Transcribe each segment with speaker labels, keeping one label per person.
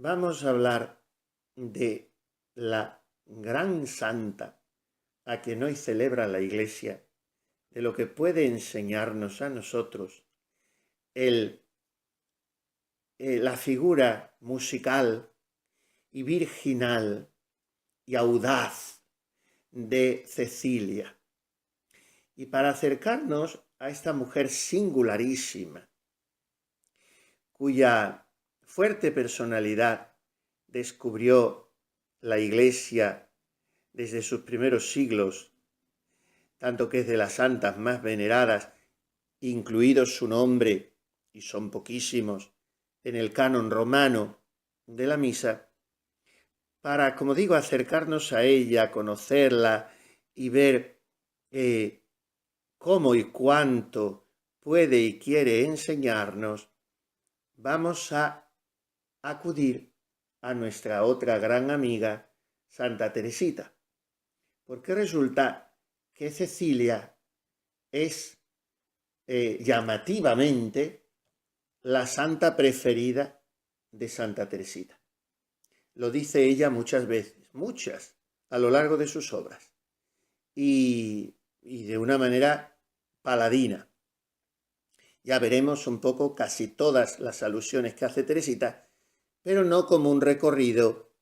Speaker 1: vamos a hablar de la gran santa a quien hoy celebra la Iglesia, de lo que puede enseñarnos a nosotros la figura musical y virginal y audaz de Cecilia. Y para acercarnos a esta mujer singularísima, cuya fuerte personalidad descubrió la Iglesia desde sus primeros siglos, tanto que es de las santas más veneradas, incluido su nombre, y son poquísimos, en el canon romano de la misa, para, como digo, acercarnos a ella, conocerla y ver cómo y cuánto puede y quiere enseñarnos, vamos a acudir a nuestra otra gran amiga, Santa Teresita, porque resulta que Cecilia es llamativamente la santa preferida de Santa Teresita. Lo dice ella muchas veces, muchas, a lo largo de sus obras, y de una manera paladina. Ya veremos un poco casi todas las alusiones que hace Teresita, pero no como un recorrido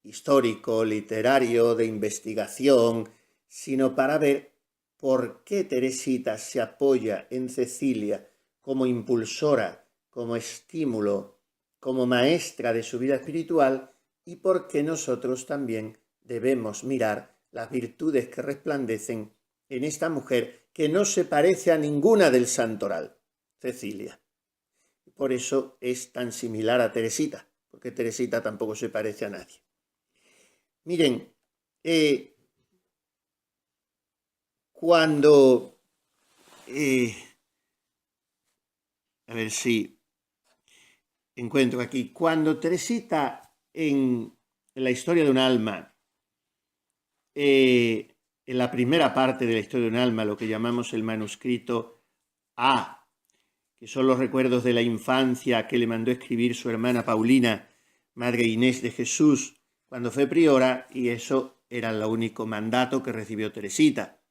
Speaker 1: histórico, literario, de investigación, sino para ver por qué Teresita se apoya en Cecilia como impulsora, como estímulo, como maestra de su vida espiritual, y por qué nosotros también debemos mirar las virtudes que resplandecen en esta mujer que no se parece a ninguna del santoral, Cecilia. Por eso es tan similar a Teresita, porque Teresita tampoco se parece a nadie. Miren, cuando... a ver si encuentro aquí. Cuando Teresita en la historia de un alma, en la primera parte de la historia de un alma, lo que llamamos el manuscrito A, que son los recuerdos de la infancia que le mandó escribir su hermana Paulina, Madre Inés de Jesús, cuando fue priora, y eso era el único mandato que recibió Teresita.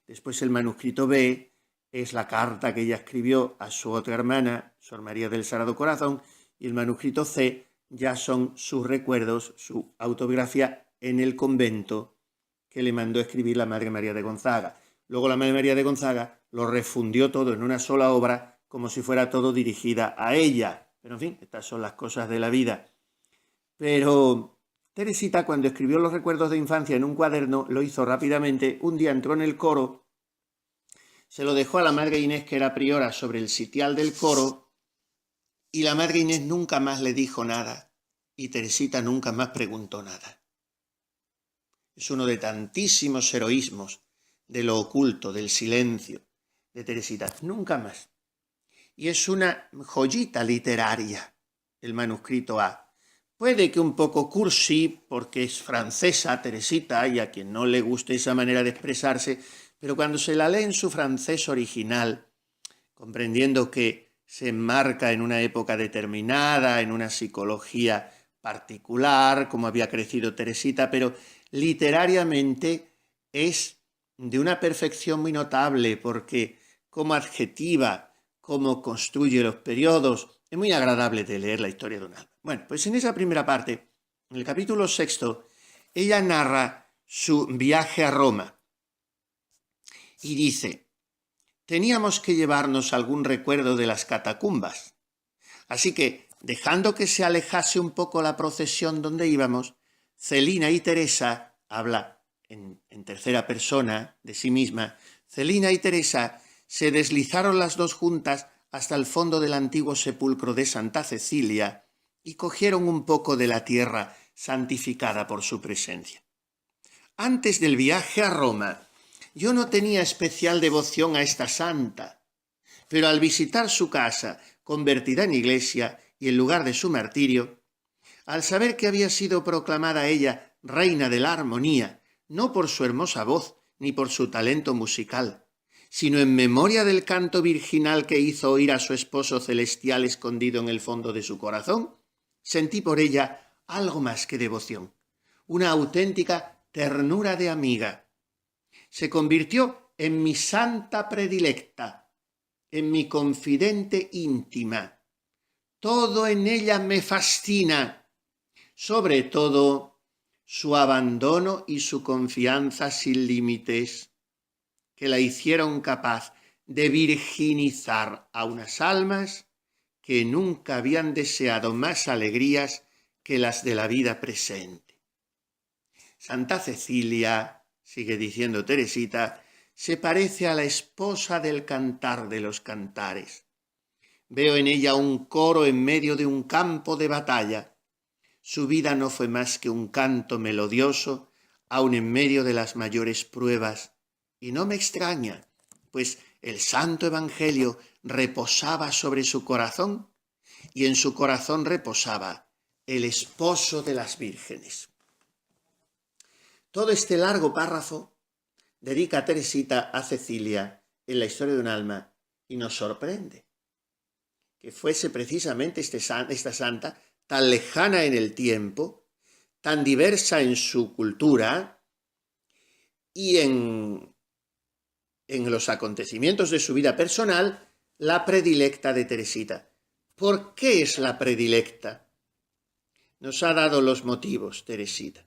Speaker 1: Después el manuscrito B es la carta que ella escribió a su otra hermana, Sor María del Sagrado Corazón, y el manuscrito C ya son sus recuerdos, su autobiografía en el convento que le mandó escribir la Madre María de Gonzaga. Luego la Madre María de Gonzaga lo refundió todo en una sola obra, como si fuera todo dirigida a ella. Pero en fin, estas son las cosas de la vida. Pero Teresita, cuando escribió los recuerdos de infancia en un cuaderno, lo hizo rápidamente. Un día entró en el coro, se lo dejó a la Madre Inés, que era priora, sobre el sitial del coro, y la Madre Inés nunca más le dijo nada, y Teresita nunca más preguntó nada. Es uno de tantísimos heroísmos de lo oculto, del silencio de Teresita. Nunca más. Y es una joyita literaria, el manuscrito A. Puede que un poco cursi, porque es francesa Teresita, y a quien no le guste esa manera de expresarse, pero cuando se la lee en su francés original, comprendiendo que se enmarca en una época determinada, en una psicología particular, como había crecido Teresita, pero literariamente es de una perfección muy notable, porque como adjetiva, como construye los periodos, es muy agradable de leer la historia de un alma. Bueno, pues en esa primera parte, en el capítulo 6, ella narra su viaje a Roma y dice: teníamos que llevarnos algún recuerdo de las catacumbas, así que, dejando que se alejase un poco la procesión donde íbamos, Celina y Teresa, habla en tercera persona de sí misma, Celina y Teresa se deslizaron las dos juntas hasta el fondo del antiguo sepulcro de Santa Cecilia y cogieron un poco de la tierra santificada por su presencia. Antes del viaje a Roma, yo no tenía especial devoción a esta santa, pero al visitar su casa, convertida en iglesia y el lugar de su martirio, al saber que había sido proclamada ella reina de la armonía, no por su hermosa voz ni por su talento musical, sino en memoria del canto virginal que hizo oír a su esposo celestial escondido en el fondo de su corazón, Sentí por ella algo más que devoción, una auténtica ternura de amiga. Se convirtió en mi santa predilecta, en mi confidente íntima. Todo en ella me fascina, sobre todo su abandono y su confianza sin límites, que la hicieron capaz de virginizar a unas almas que nunca habían deseado más alegrías que las de la vida presente. Santa Cecilia, sigue diciendo Teresita, se parece a la esposa del cantar de los cantares. Veo en ella un coro en medio de un campo de batalla. Su vida no fue más que un canto melodioso, aun en medio de las mayores pruebas. Y no me extraña, pues el Santo Evangelio reposaba sobre su corazón y en su corazón reposaba el esposo de las vírgenes. Todo este largo párrafo dedica Teresita a Cecilia en la historia de un alma y nos sorprende que fuese precisamente esta santa tan lejana en el tiempo, tan diversa en su cultura y en los acontecimientos de su vida personal, la predilecta de Teresita. ¿Por qué es la predilecta? Nos ha dado los motivos, Teresita.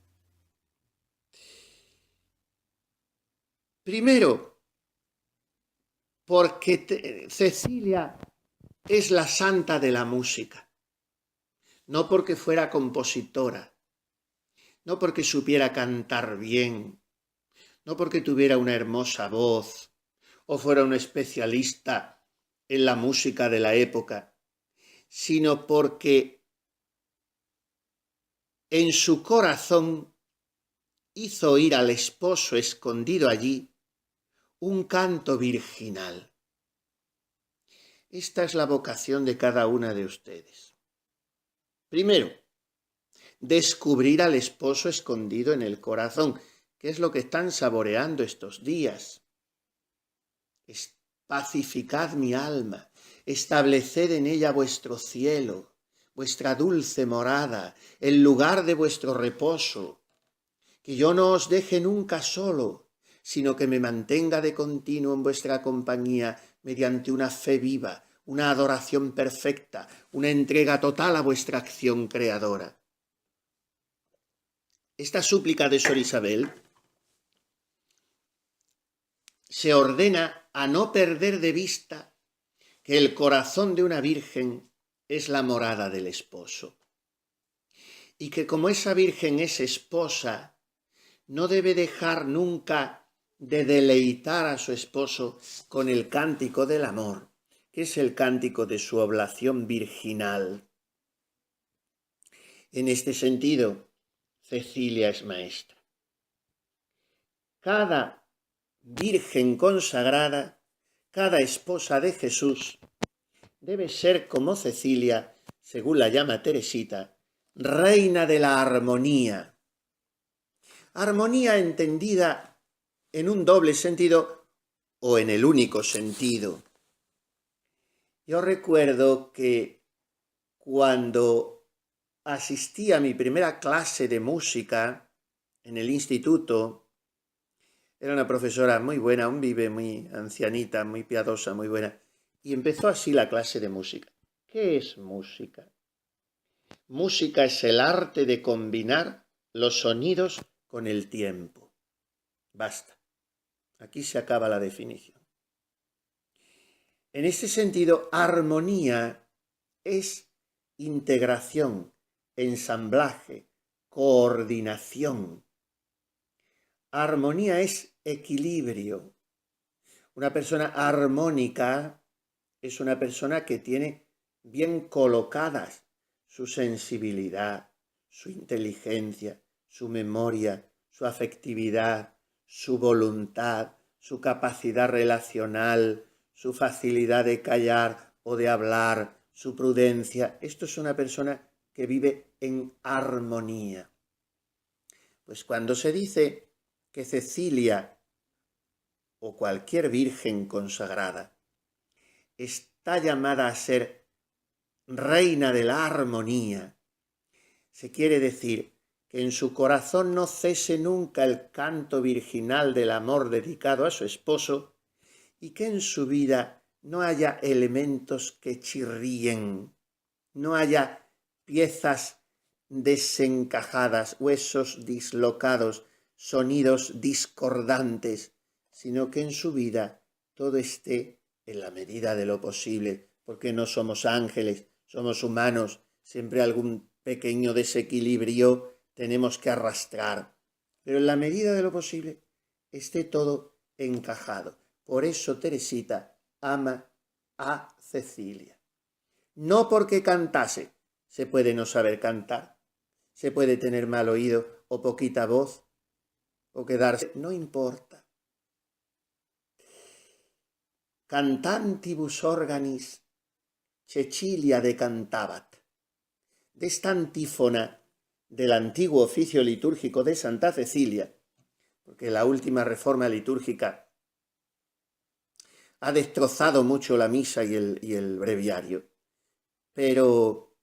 Speaker 1: Primero, porque Cecilia es la santa de la música, no porque fuera compositora, no porque supiera cantar bien, no porque tuviera una hermosa voz o fuera un especialista en la música de la época, sino porque en su corazón hizo oír al esposo escondido allí un canto virginal. Esta es la vocación de cada una de ustedes. Primero, descubrir al esposo escondido en el corazón, que es lo que están saboreando estos días. Pacificad mi alma, estableced en ella vuestro cielo, vuestra dulce morada, el lugar de vuestro reposo, que yo no os deje nunca solo, sino que me mantenga de continuo en vuestra compañía mediante una fe viva, una adoración perfecta, una entrega total a vuestra acción creadora. Esta súplica de Sor Isabel se ordena a no perder de vista que el corazón de una virgen es la morada del esposo y que como esa virgen es esposa, no debe dejar nunca de deleitar a su esposo con el cántico del amor, que es el cántico de su oblación virginal. En este sentido, Cecilia es maestra. Cada virgen consagrada, cada esposa de Jesús, debe ser como Cecilia, según la llama Teresita, reina de la armonía. Armonía entendida en un doble sentido o en el único sentido. Yo recuerdo que cuando asistí a mi primera clase de música en el instituto, era una profesora muy buena, aún vive, muy ancianita, muy piadosa, muy buena, y empezó así la clase de música. ¿Qué es música? Música es el arte de combinar los sonidos con el tiempo. Basta. Aquí se acaba la definición. En este sentido, armonía es integración, ensamblaje, coordinación. Armonía es equilibrio. Una persona armónica es una persona que tiene bien colocadas su sensibilidad, su inteligencia, su memoria, su afectividad, su voluntad, su capacidad relacional, su facilidad de callar o de hablar, su prudencia. Esto es una persona que vive en armonía. Pues cuando se dice que Cecilia o cualquier virgen consagrada está llamada a ser reina de la armonía, Se quiere decir que en su corazón no cese nunca el canto virginal del amor dedicado a su esposo y que en su vida no haya elementos que chirríen, no haya piezas desencajadas, huesos dislocados, sonidos discordantes, sino que en su vida todo esté en la medida de lo posible, porque no somos ángeles, somos humanos, siempre algún pequeño desequilibrio tenemos que arrastrar, pero en la medida de lo posible esté todo encajado. Por eso Teresita ama a Cecilia. No porque cantase, se puede no saber cantar, se puede tener mal oído o poquita voz, o quedarse, no importa. Cantantibus organis Cecilia decantabat. De esta antífona del antiguo oficio litúrgico de Santa Cecilia, porque la última reforma litúrgica ha destrozado mucho la misa y el breviario, pero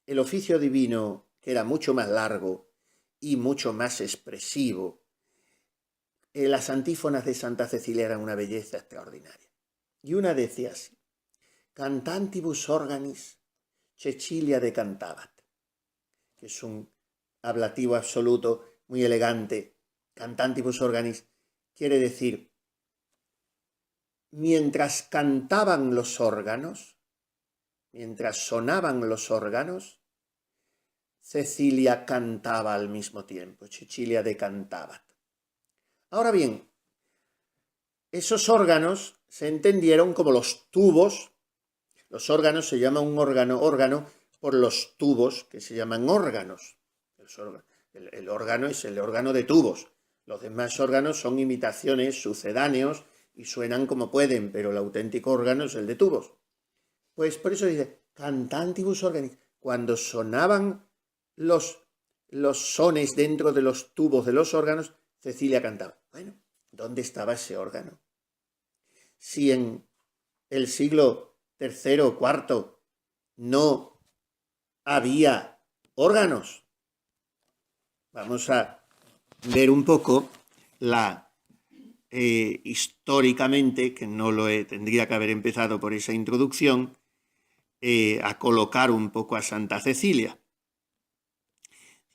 Speaker 1: el oficio divino, que era mucho más largo y mucho más expresivo, las antífonas de Santa Cecilia eran una belleza extraordinaria. Y una decía así: Cantantibus organis Cecilia decantabat, que es un ablativo absoluto muy elegante. Cantantibus organis quiere decir, mientras cantaban los órganos, mientras sonaban los órganos, Cecilia cantaba al mismo tiempo, Cecilia decantabat. Ahora bien, esos órganos se entendieron como los tubos. Los órganos se llama un órgano por los tubos que se llaman órganos. El órgano es el órgano de tubos. Los demás órganos son imitaciones, sucedáneos y suenan como pueden, pero el auténtico órgano es el de tubos. Pues por eso dice cantantibus organis. Cuando sonaban los sones dentro de los tubos de los órganos, Cecilia cantaba. Bueno, ¿dónde estaba ese órgano? Si en el siglo III o IV no había órganos. Vamos a ver un poco históricamente, que no lo tendría que haber empezado por esa introducción, a colocar un poco a Santa Cecilia.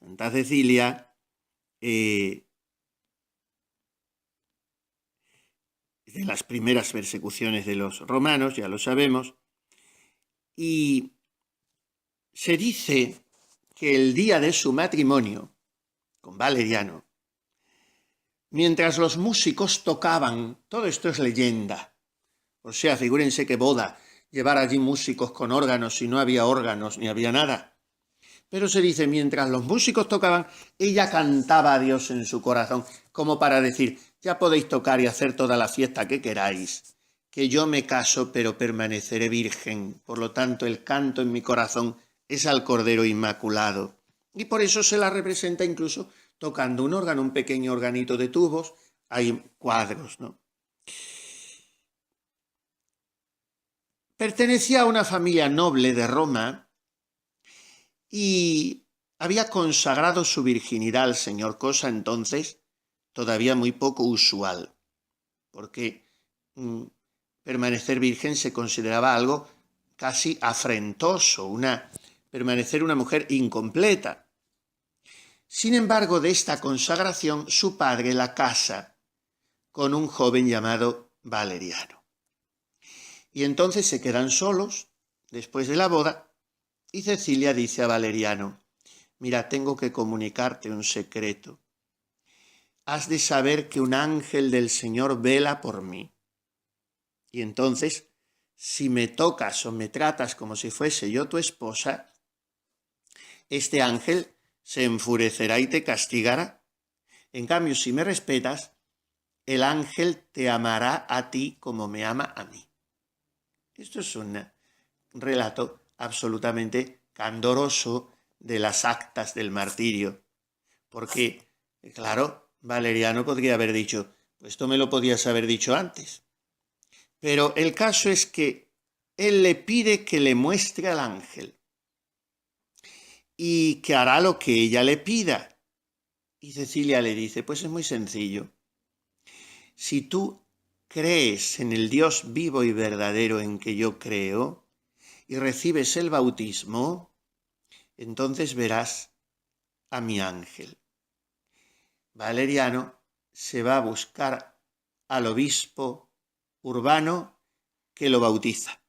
Speaker 1: Santa Cecilia de las primeras persecuciones de los romanos, ya lo sabemos, y se dice que el día de su matrimonio con Valeriano, mientras los músicos tocaban, todo esto es leyenda, o sea, figúrense qué boda, llevar allí músicos con órganos y no había órganos ni había nada, pero se dice, mientras los músicos tocaban, ella cantaba a Dios en su corazón, como para decir, ya podéis tocar y hacer toda la fiesta que queráis, que yo me caso pero permaneceré virgen, por lo tanto el canto en mi corazón es al Cordero Inmaculado. Y por eso se la representa incluso tocando un órgano, un pequeño organito de tubos, hay cuadros, ¿no? Pertenecía a una familia noble de Roma y había consagrado su virginidad al Señor, cosa entonces todavía muy poco usual, porque permanecer virgen se consideraba algo casi afrentoso, permanecer una mujer incompleta. Sin embargo, de esta consagración, su padre la casa con un joven llamado Valeriano. Y entonces se quedan solos después de la boda y Cecilia dice a Valeriano, mira, tengo que comunicarte un secreto. Has de saber que un ángel del Señor vela por mí. Y entonces, si me tocas o me tratas como si fuese yo tu esposa, este ángel se enfurecerá y te castigará. En cambio, si me respetas, el ángel te amará a ti como me ama a mí. Esto es un relato absolutamente candoroso de las actas del martirio, porque, claro, Valeriano podría haber dicho, pues esto me lo podías haber dicho antes. Pero el caso es que él le pide que le muestre al ángel. y que hará lo que ella le pida. Y Cecilia le dice, pues es muy sencillo. Si tú crees en el Dios vivo y verdadero en que yo creo y recibes el bautismo, entonces verás a mi ángel. Valeriano se va a buscar al obispo Urbano que lo bautiza.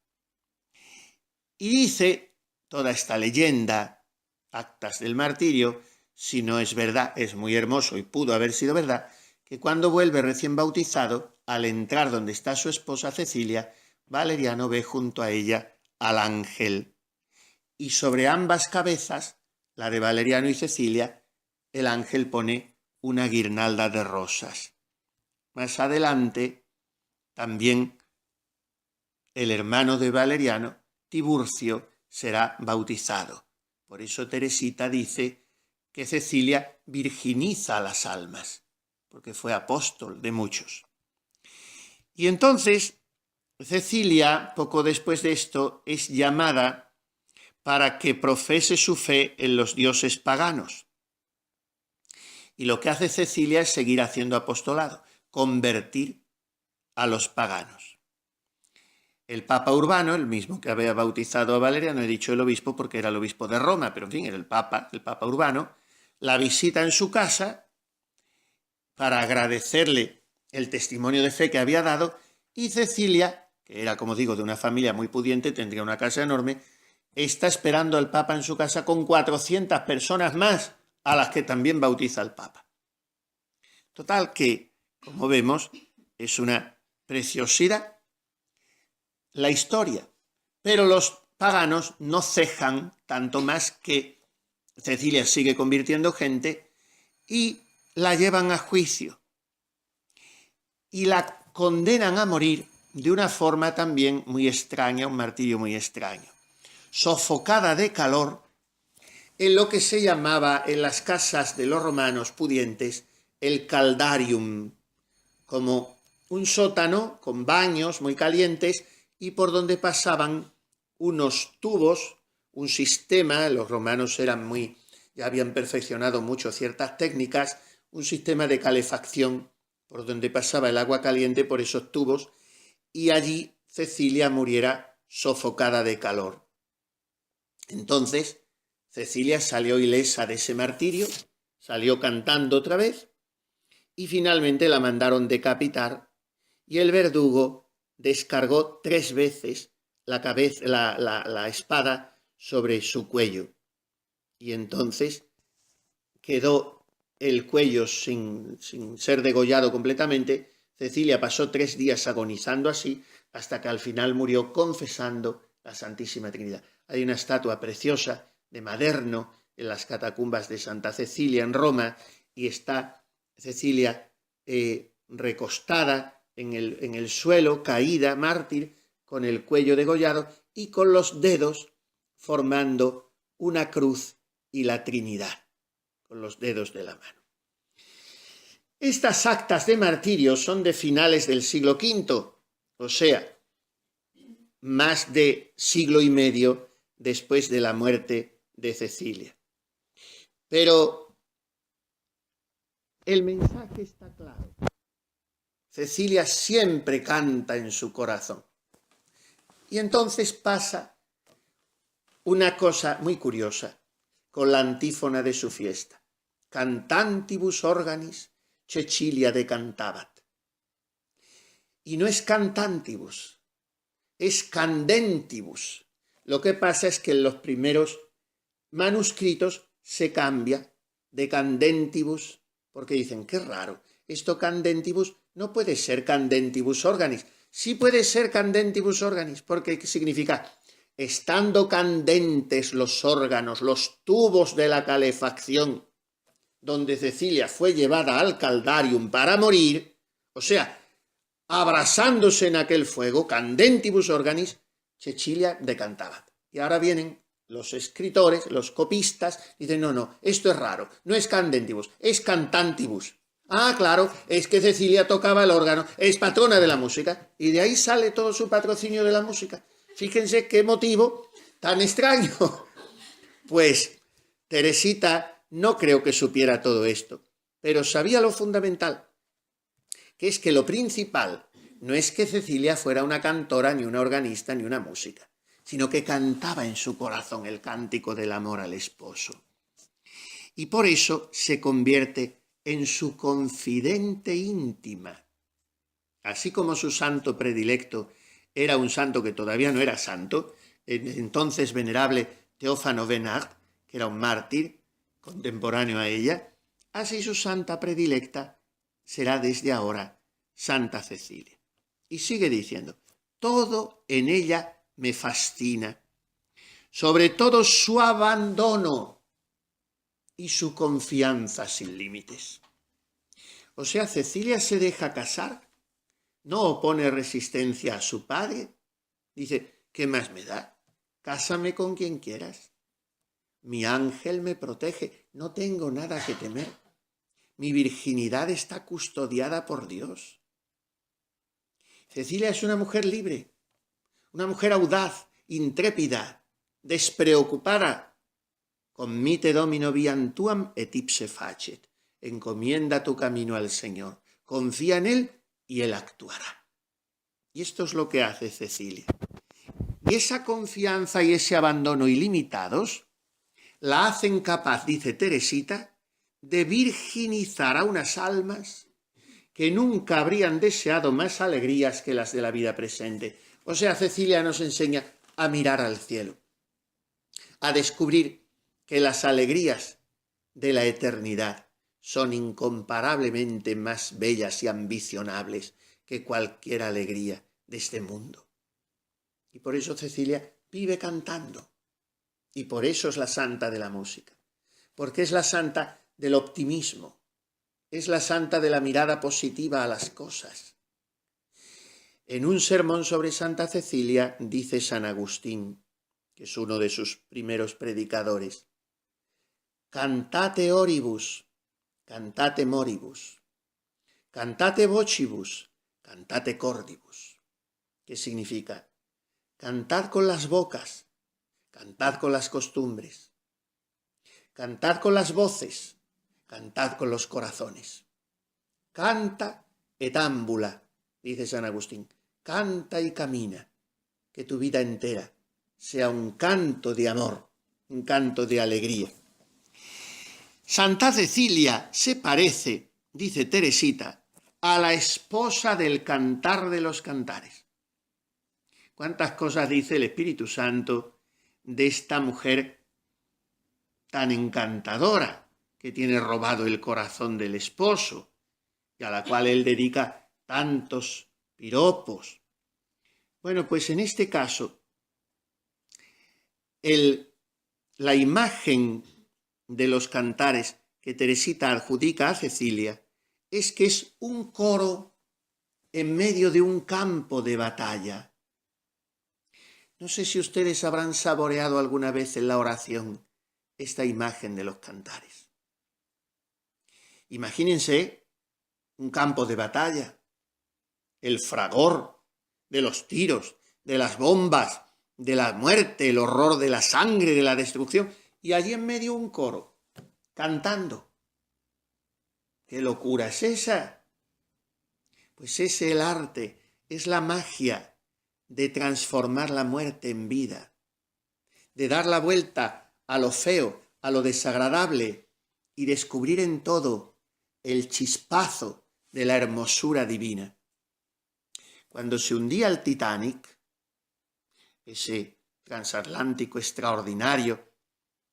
Speaker 1: Y dice toda esta leyenda, actas del martirio, si no es verdad, es muy hermoso y pudo haber sido verdad, que cuando vuelve recién bautizado, al entrar donde está su esposa Cecilia, Valeriano ve junto a ella al ángel. Y sobre ambas cabezas, la de Valeriano y Cecilia, el ángel pone una guirnalda de rosas. Más adelante, también el hermano de Valeriano, Tiburcio, será bautizado. Por eso Teresita dice que Cecilia virginiza a las almas, porque fue apóstol de muchos. Y entonces Cecilia, poco después de esto, es llamada para que profese su fe en los dioses paganos. Y lo que hace Cecilia es seguir haciendo apostolado, convertir a los paganos. El Papa Urbano, el mismo que había bautizado a Valeriano, he dicho el obispo porque era el obispo de Roma, pero en fin, era el Papa Urbano, la visita en su casa para agradecerle el testimonio de fe que había dado, y Cecilia, que era, como digo, de una familia muy pudiente, tendría una casa enorme, está esperando al Papa en su casa con 400 personas más, a las que también bautiza el Papa. Total que, como vemos, es una preciosidad la historia, pero los paganos no cejan tanto más que Cecilia sigue convirtiendo gente y la llevan a juicio y la condenan a morir de una forma también muy extraña, un martirio muy extraño, sofocada de calor en lo que se llamaba en las casas de los romanos pudientes el caldarium, como un sótano con baños muy calientes y por donde pasaban unos tubos, un sistema, los romanos ya habían perfeccionado mucho ciertas técnicas, un sistema de calefacción por donde pasaba el agua caliente por esos tubos, y allí Cecilia muriera sofocada de calor. Entonces, Cecilia salió ilesa de ese martirio, salió cantando otra vez, y finalmente la mandaron decapitar, y el verdugo descargó 3 veces la espada sobre su cuello. Y entonces quedó el cuello sin ser degollado completamente. Cecilia pasó 3 días agonizando así, hasta que al final murió confesando la Santísima Trinidad. Hay una estatua preciosa de Maderno en las catacumbas de Santa Cecilia en Roma, y está Cecilia recostada en el suelo, caída, mártir, con el cuello degollado y con los dedos formando una cruz y la Trinidad, con los dedos de la mano. Estas actas de martirio son de finales del siglo V, o sea, más de siglo y medio después de la muerte de Cecilia. Pero el mensaje está claro. Cecilia siempre canta en su corazón. Y entonces pasa una cosa muy curiosa con la antífona de su fiesta. Cantantibus organis Cecilia decantabat. Y no es cantantibus, es candentibus. Lo que pasa es que en los primeros manuscritos se cambia de candentibus, porque dicen, qué raro, esto candentibus no puede ser candentibus organis. Sí puede ser candentibus organis, porque significa, estando candentes los órganos, los tubos de la calefacción, donde Cecilia fue llevada al caldarium para morir, o sea, abrasándose en aquel fuego, candentibus organis, Cecilia decantabat. Y ahora vienen los escritores, los copistas, dicen, no, esto es raro, no es candentibus, es cantantibus. Ah, claro, es que Cecilia tocaba el órgano, es patrona de la música, y de ahí sale todo su patrocinio de la música. Fíjense qué motivo tan extraño. Pues Teresita no creo que supiera todo esto, pero sabía lo fundamental, que es que lo principal no es que Cecilia fuera una cantora, ni una organista, ni una música, sino que cantaba en su corazón el cántico del amor al esposo. Y por eso se convierte en su confidente íntima. Así como su santo predilecto era un santo que todavía no era santo, el entonces venerable Teófano Bernard, que era un mártir contemporáneo a ella, así su santa predilecta será desde ahora Santa Cecilia. Y sigue diciendo, todo en ella me fascina, sobre todo su abandono y su confianza sin límites. O sea, Cecilia se deja casar, no opone resistencia a su padre, dice, ¿qué más me da? Cásame con quien quieras. Mi ángel me protege, no tengo nada que temer. Mi virginidad está custodiada por Dios. Cecilia es una mujer libre, una mujer audaz, intrépida, despreocupada. Commite domino viam tuam et ipse facet. Encomienda tu camino al Señor. Confía en Él y Él actuará. Y esto es lo que hace Cecilia. Y esa confianza y ese abandono ilimitados la hacen capaz, dice Teresita, de virginizar a unas almas que nunca habrían deseado más alegrías que las de la vida presente. O sea, Cecilia nos enseña a mirar al cielo, a descubrir que las alegrías de la eternidad son incomparablemente más bellas y ambicionables que cualquier alegría de este mundo. Y por eso Cecilia vive cantando. Y por eso es la santa de la música. Porque es la santa del optimismo. Es la santa de la mirada positiva a las cosas. En un sermón sobre Santa Cecilia dice San Agustín, que es uno de sus primeros predicadores, cantate oribus, cantate moribus, cantate vocibus, cantate cordibus. ¿Qué significa? Cantad con las bocas, cantad con las costumbres, cantad con las voces, cantad con los corazones. Canta et ambula, dice San Agustín, canta y camina, que tu vida entera sea un canto de amor, un canto de alegría. Santa Cecilia se parece, dice Teresita, a la esposa del Cantar de los Cantares. ¿Cuántas cosas dice el Espíritu Santo de esta mujer tan encantadora que tiene robado el corazón del esposo y a la cual él dedica tantos piropos? Bueno, pues en este caso, la imagen de los cantares que Teresita adjudica a Cecilia es que es un coro en medio de un campo de batalla. No sé si ustedes habrán saboreado alguna vez en la oración esta imagen de los cantares. Imagínense un campo de batalla, el fragor de los tiros, de las bombas, de la muerte, el horror de la sangre, de la destrucción, y allí en medio un coro, cantando. ¿Qué locura es esa? Pues es el arte, es la magia de transformar la muerte en vida, de dar la vuelta a lo feo, a lo desagradable y descubrir en todo el chispazo de la hermosura divina. Cuando se hundía el Titanic, ese transatlántico extraordinario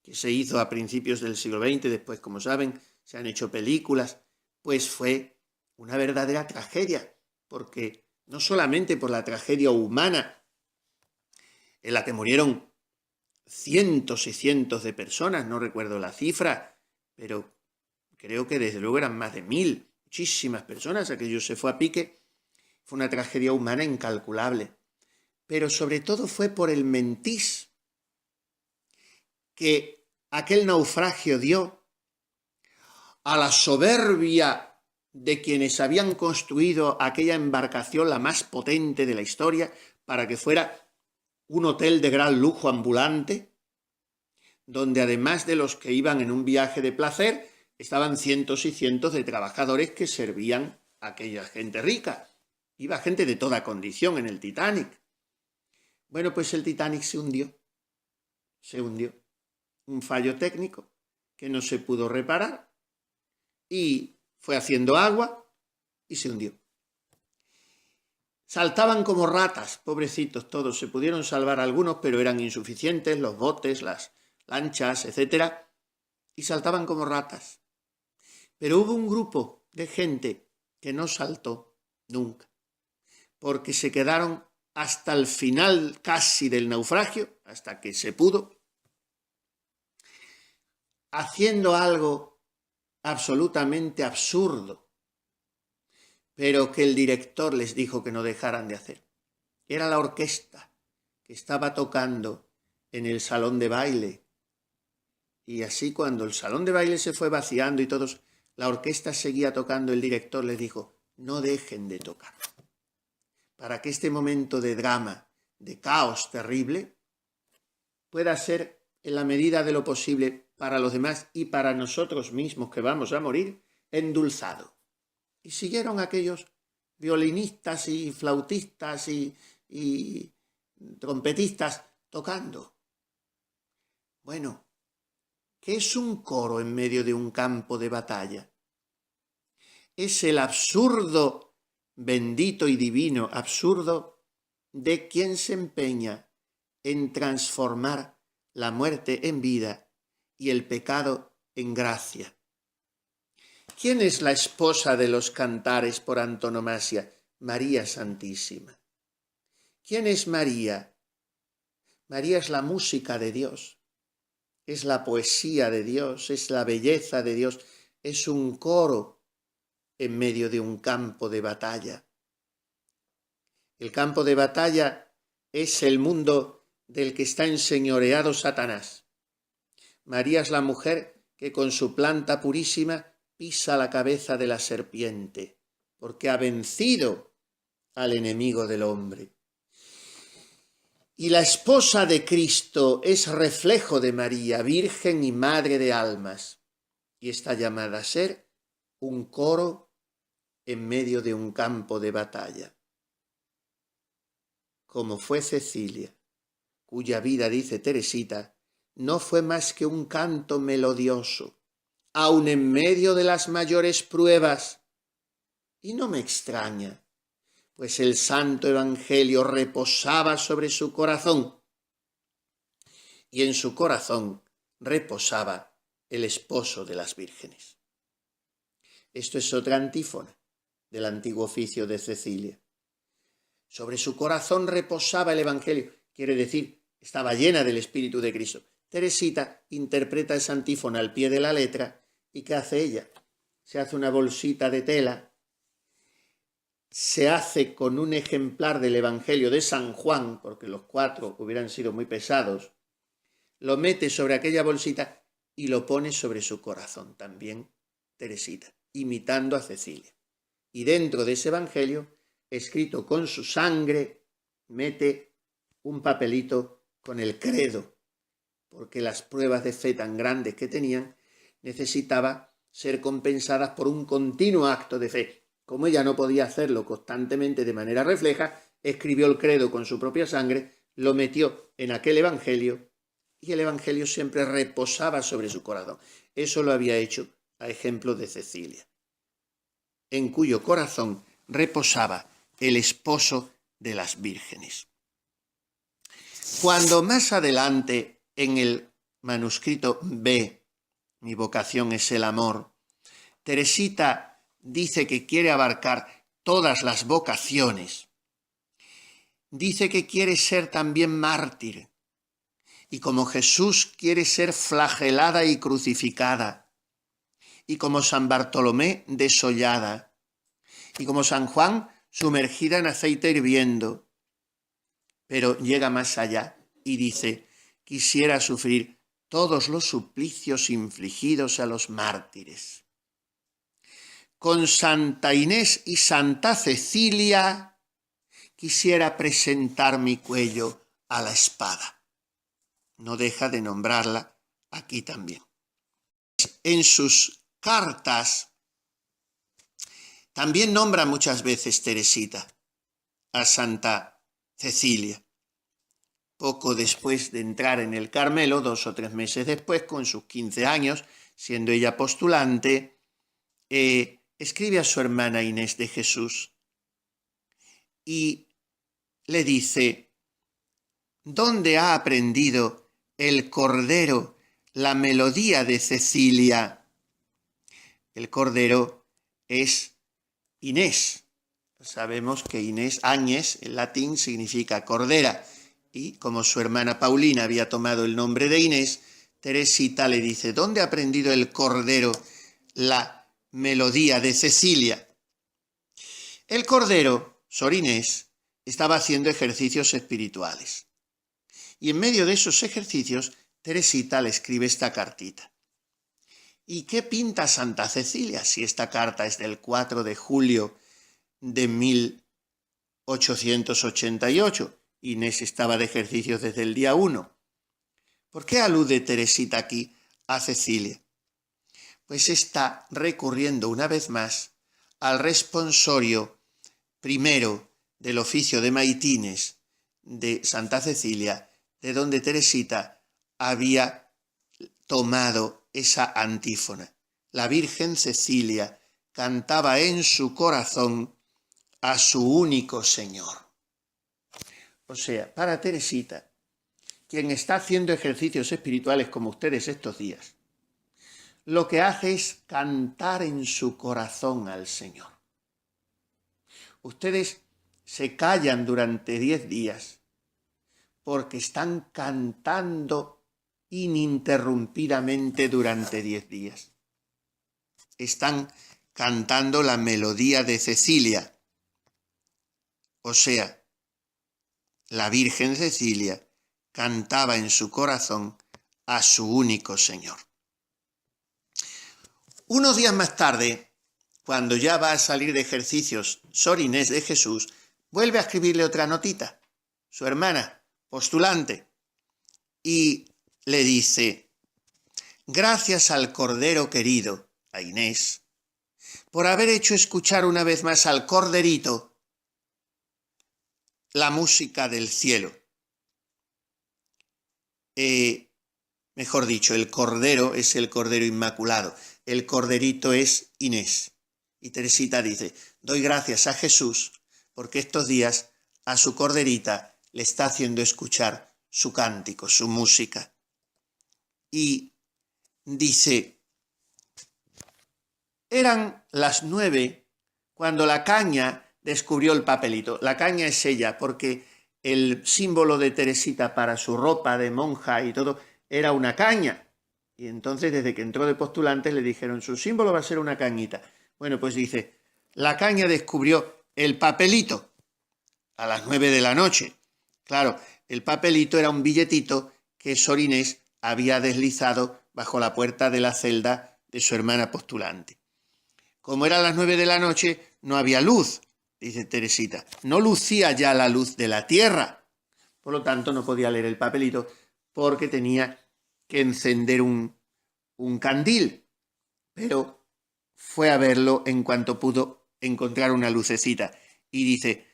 Speaker 1: que se hizo a principios del siglo XX, después, como saben, se han hecho películas, pues fue una verdadera tragedia, porque no solamente por la tragedia humana, en la que murieron cientos y cientos de personas, no recuerdo la cifra, pero creo que desde luego eran más de 1000, muchísimas personas, aquello se fue a pique, fue una tragedia humana incalculable, pero sobre todo fue por el mentís que aquel naufragio dio a la soberbia de quienes habían construido aquella embarcación, la más potente de la historia, para que fuera un hotel de gran lujo ambulante, donde además de los que iban en un viaje de placer, estaban cientos y cientos de trabajadores que servían a aquella gente rica. Iba gente de toda condición en el Titanic. Bueno, pues el Titanic se hundió. Se hundió. Un fallo técnico que no se pudo reparar y fue haciendo agua y se hundió. Saltaban como ratas, pobrecitos todos. Se pudieron salvar algunos, pero eran insuficientes los botes, las lanchas, etc. Y saltaban como ratas. Pero hubo un grupo de gente que no saltó nunca, porque se quedaron hasta el final casi del naufragio, hasta que se pudo, haciendo algo absolutamente absurdo, pero que el director les dijo que no dejaran de hacer. Era la orquesta que estaba tocando en el salón de baile. Y así cuando el salón de baile se fue vaciando y todos, la orquesta seguía tocando, el director les dijo, no dejen de tocar. Para que este momento de drama, de caos terrible, pueda ser en la medida de lo posible para los demás y para nosotros mismos que vamos a morir, endulzado. Y siguieron aquellos violinistas y flautistas y trompetistas tocando. Bueno, ¿qué es un coro en medio de un campo de batalla? Es el absurdo bendito y divino absurdo de quien se empeña en transformar la muerte en vida y el pecado en gracia. ¿Quién es la esposa de los cantares por antonomasia? María Santísima. ¿Quién es María? María es la música de Dios, es la poesía de Dios, es la belleza de Dios, es un coro en medio de un campo de batalla. El campo de batalla es el mundo del que está enseñoreado Satanás. María es la mujer que con su planta purísima pisa la cabeza de la serpiente, porque ha vencido al enemigo del hombre. Y la esposa de Cristo es reflejo de María, virgen y madre de almas, y está llamada a ser un coro en medio de un campo de batalla. Como fue Cecilia, cuya vida, dice Teresita, no fue más que un canto melodioso, aun en medio de las mayores pruebas. Y no me extraña, pues el santo evangelio reposaba sobre su corazón, y en su corazón reposaba el esposo de las vírgenes. Esto es otra antífona del antiguo oficio de Cecilia. Sobre su corazón reposaba el evangelio, quiere decir, estaba llena del Espíritu de Cristo. Teresita interpreta esa antífona al pie de la letra, ¿y qué hace ella? Se hace una bolsita de tela, se hace con un ejemplar del Evangelio de San Juan, porque los 4 hubieran sido muy pesados, lo mete sobre aquella bolsita y lo pone sobre su corazón, también Teresita, imitando a Cecilia. Y dentro de ese Evangelio, escrito con su sangre, mete un papelito con el credo, porque las pruebas de fe tan grandes que tenían necesitaba ser compensadas por un continuo acto de fe. Como ella no podía hacerlo constantemente de manera refleja, escribió el credo con su propia sangre, lo metió en aquel evangelio y el evangelio siempre reposaba sobre su corazón. Eso lo había hecho a ejemplo de Cecilia, en cuyo corazón reposaba el esposo de las vírgenes. Cuando más adelante en el manuscrito B, Mi vocación es el amor, Teresita dice que quiere abarcar todas las vocaciones, dice que quiere ser también mártir, y como Jesús quiere ser flagelada y crucificada, y como San Bartolomé desollada, y como San Juan sumergida en aceite hirviendo. Pero llega más allá y dice, quisiera sufrir todos los suplicios infligidos a los mártires. Con Santa Inés y Santa Cecilia quisiera presentar mi cuello a la espada. No deja de nombrarla aquí también. En sus cartas también nombra muchas veces Teresita a Santa Cecilia. Poco después de entrar en el Carmelo, 2 o 3 meses después, con sus 15 años, siendo ella postulante, escribe a su hermana Inés de Jesús y le dice: ¿dónde ha aprendido el Cordero la melodía de Cecilia? El Cordero es Inés. Sabemos que Inés, Áñez, en latín, significa cordera. Y como su hermana Paulina había tomado el nombre de Inés, Teresita le dice: ¿dónde ha aprendido el Cordero la melodía de Cecilia? El Cordero, Sor Inés, estaba haciendo ejercicios espirituales. Y en medio de esos ejercicios, Teresita le escribe esta cartita. ¿Y qué pinta Santa Cecilia si esta carta es del 4 de julio de 1888? Inés estaba de ejercicios desde el día 1. ¿Por qué alude Teresita aquí a Cecilia? Pues está recurriendo una vez más al responsorio primero del oficio de maitines de Santa Cecilia, de donde Teresita había tomado esa antífona. La Virgen Cecilia cantaba en su corazón a su único Señor. O sea, para Teresita, quien está haciendo ejercicios espirituales como ustedes estos días, lo que hace es cantar en su corazón al Señor. Ustedes se callan durante 10 días porque están cantando ininterrumpidamente durante 10 días. Están cantando la melodía de Cecilia. O sea, la Virgen Cecilia cantaba en su corazón a su único Señor. Unos días más tarde, cuando ya va a salir de ejercicios Sor Inés de Jesús, vuelve a escribirle otra notita, su hermana, postulante, y le dice: gracias al Cordero querido, a Inés, por haber hecho escuchar una vez más al Corderito la música del cielo. Mejor dicho, el Cordero es el Cordero Inmaculado, el Corderito es Inés. Y Teresita dice: doy gracias a Jesús porque estos días a su Corderita le está haciendo escuchar su cántico, su música. Y dice: eran las 9 cuando la caña descubrió el papelito. La caña es ella, porque el símbolo de Teresita para su ropa de monja y todo era una caña. Y entonces, desde que entró de postulante, le dijeron: su símbolo va a ser una cañita. Bueno, pues dice, la caña descubrió el papelito a las 9 de la noche. Claro, el papelito era un billetito que Sor Inés había deslizado bajo la puerta de la celda de su hermana postulante. Como eran las 9 de la noche, no había luz, dice Teresita. No lucía ya la luz de la tierra. Por lo tanto, no podía leer el papelito porque tenía que encender un candil. Pero fue a verlo en cuanto pudo encontrar una lucecita. Y dice: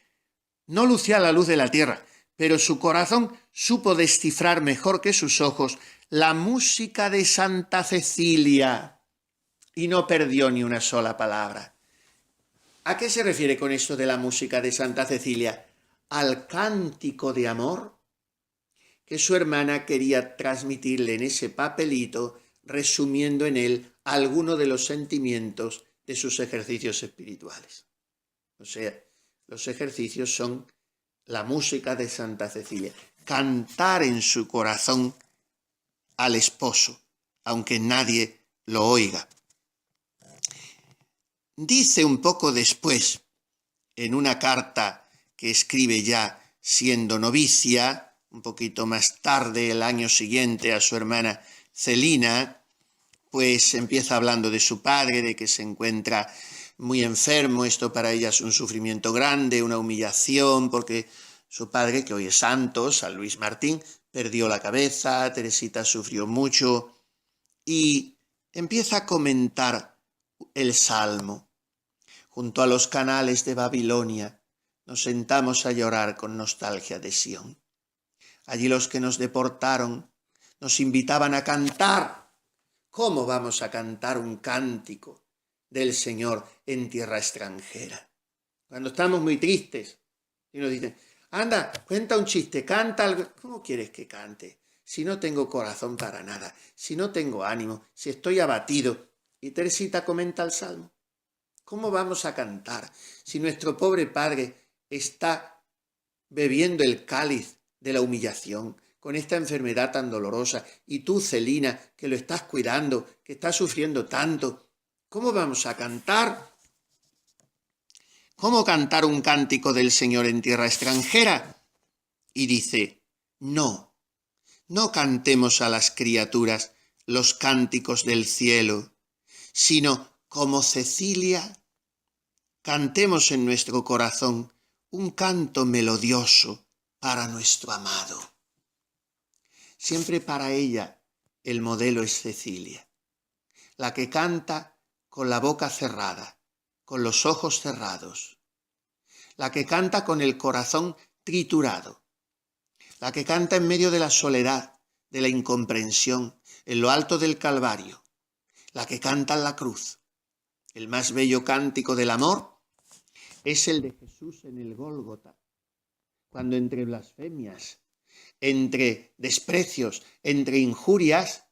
Speaker 1: no lucía la luz de la tierra, pero su corazón supo descifrar mejor que sus ojos la música de Santa Cecilia. Y no perdió ni una sola palabra. ¿A qué se refiere con esto de la música de Santa Cecilia? Al cántico de amor que su hermana quería transmitirle en ese papelito, resumiendo en él alguno de los sentimientos de sus ejercicios espirituales. O sea, los ejercicios son la música de Santa Cecilia, cantar en su corazón al esposo, aunque nadie lo oiga. Dice un poco después, en una carta que escribe ya siendo novicia, un poquito más tarde, el año siguiente, a su hermana Celina, pues empieza hablando de su padre, de que se encuentra muy enfermo. Esto para ella es un sufrimiento grande, una humillación, porque su padre, que hoy es santo, San Luis Martín, perdió la cabeza. Teresita sufrió mucho y empieza a comentar el Salmo. Junto a los canales de Babilonia nos sentamos a llorar con nostalgia de Sión. Allí los que nos deportaron nos invitaban a cantar. ¿Cómo vamos a cantar un cántico del Señor en tierra extranjera? Cuando estamos muy tristes y nos dicen, anda, cuenta un chiste, canta algo. ¿Cómo quieres que cante? Si no tengo corazón para nada, si no tengo ánimo, si estoy abatido. Y Teresita comenta el Salmo. ¿Cómo vamos a cantar si nuestro pobre padre está bebiendo el cáliz de la humillación con esta enfermedad tan dolorosa y tú, Celina, que lo estás cuidando, que estás sufriendo tanto? ¿Cómo vamos a cantar? ¿Cómo cantar un cántico del Señor en tierra extranjera? Y dice, no cantemos a las criaturas los cánticos del cielo, sino como Cecilia, cantemos en nuestro corazón un canto melodioso para nuestro amado. Siempre para ella el modelo es Cecilia, la que canta con la boca cerrada, con los ojos cerrados, la que canta con el corazón triturado, la que canta en medio de la soledad, de la incomprensión, en lo alto del Calvario, la que canta en la cruz. El más bello cántico del amor es el de Jesús en el Gólgota, cuando entre blasfemias, entre desprecios, entre injurias,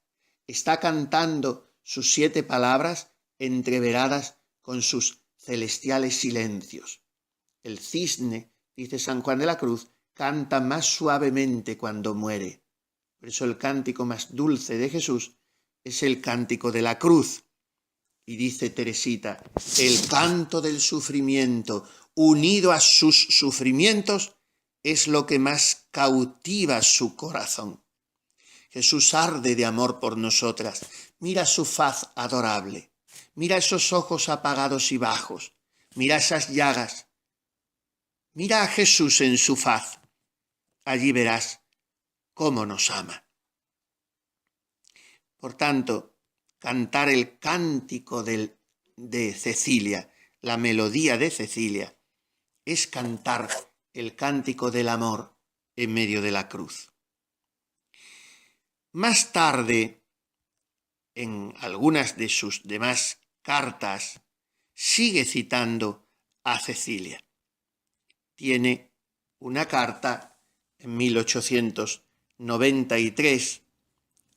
Speaker 1: está cantando sus 7 palabras entreveradas con sus celestiales silencios. El cisne, dice San Juan de la Cruz, canta más suavemente cuando muere. Por eso el cántico más dulce de Jesús es el cántico de la cruz. Y dice Teresita, el canto del sufrimiento unido a sus sufrimientos es lo que más cautiva su corazón. Jesús arde de amor por nosotras. Mira su faz adorable. Mira esos ojos apagados y bajos. Mira esas llagas. Mira a Jesús en su faz. Allí verás cómo nos ama. Por tanto, cantar el cántico de Cecilia, la melodía de Cecilia, es cantar el cántico del amor en medio de la cruz. Más tarde, en algunas de sus demás cartas, sigue citando a Cecilia. Tiene una carta en 1893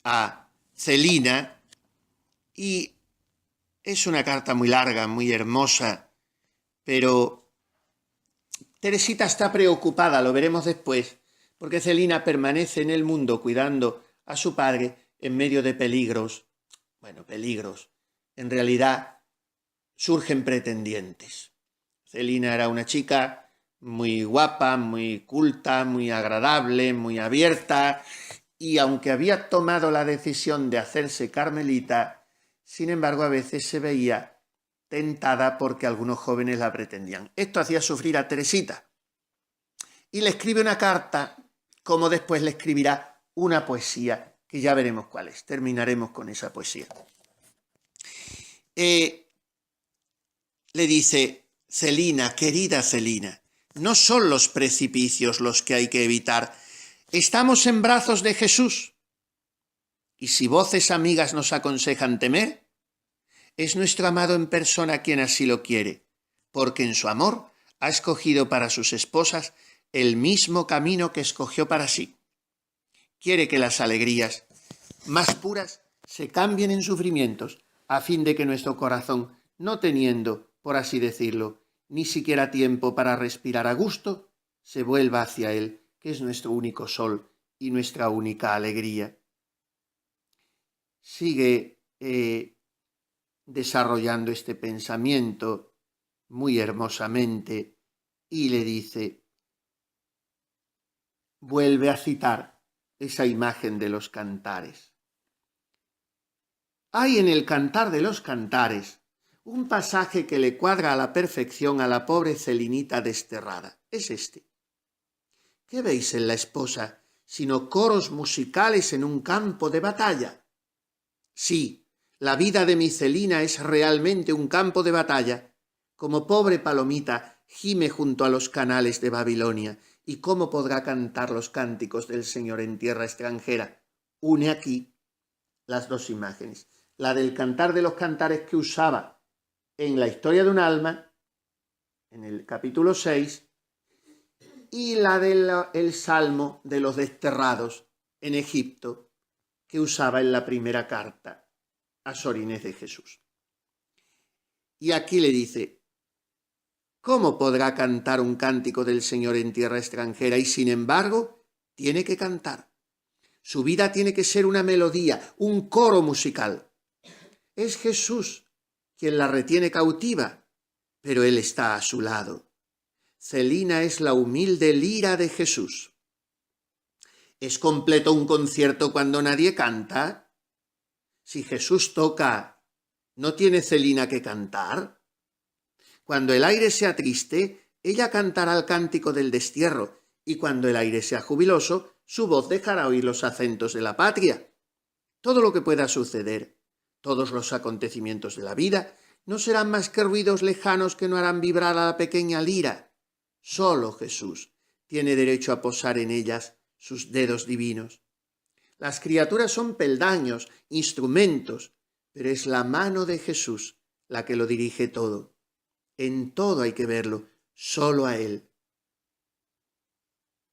Speaker 1: a Celina y es una carta muy larga, muy hermosa, pero Teresita está preocupada, lo veremos después, porque Celina permanece en el mundo cuidando a su padre en medio de peligros. Bueno, peligros. En realidad surgen pretendientes. Celina era una chica muy guapa, muy culta, muy agradable, muy abierta, y aunque había tomado la decisión de hacerse carmelita, sin embargo a veces se veía tentada porque algunos jóvenes la pretendían. Esto hacía sufrir a Teresita. Y le escribe una carta, como después le escribirá una poesía, que ya veremos cuál es. Terminaremos con esa poesía. Le dice, Celina, querida Celina, no son los precipicios los que hay que evitar. Estamos en brazos de Jesús. Y si voces amigas nos aconsejan temer, es nuestro amado en persona quien así lo quiere, porque en su amor ha escogido para sus esposas el mismo camino que escogió para sí. Quiere que las alegrías más puras se cambien en sufrimientos, a fin de que nuestro corazón, no teniendo, por así decirlo, ni siquiera tiempo para respirar a gusto, se vuelva hacia Él, que es nuestro único sol y nuestra única alegría. Sigue desarrollando este pensamiento muy hermosamente y le dice, vuelve a citar esa imagen de los cantares. Hay en el Cantar de los Cantares un pasaje que le cuadra a la perfección a la pobre Celinita desterrada. Es este. ¿Qué veis en la esposa sino coros musicales en un campo de batalla? Sí, la vida de mi Celina es realmente un campo de batalla. Como pobre palomita gime junto a los canales de Babilonia. ¿Y cómo podrá cantar los cánticos del Señor en tierra extranjera? Une aquí las dos imágenes. La del cantar de los cantares que usaba en la historia de un alma, en el capítulo 6, y la del Salmo de los desterrados en Egipto, que usaba en la primera carta a Sor Inés de Jesús. Y aquí le dice, ¿cómo podrá cantar un cántico del Señor en tierra extranjera? Y sin embargo, tiene que cantar. Su vida tiene que ser una melodía, un coro musical. Es Jesús quien la retiene cautiva, pero Él está a su lado. Celina es la humilde lira de Jesús. ¿Es completo un concierto cuando nadie canta? Si Jesús toca, ¿no tiene Celina que cantar? Cuando el aire sea triste, ella cantará el cántico del destierro, y cuando el aire sea jubiloso, su voz dejará oír los acentos de la patria. Todo lo que pueda suceder, todos los acontecimientos de la vida, no serán más que ruidos lejanos que no harán vibrar a la pequeña lira. Solo Jesús tiene derecho a posar en ellas sus dedos divinos. Las criaturas son peldaños, instrumentos, pero es la mano de Jesús la que lo dirige todo. En todo hay que verlo, solo a Él.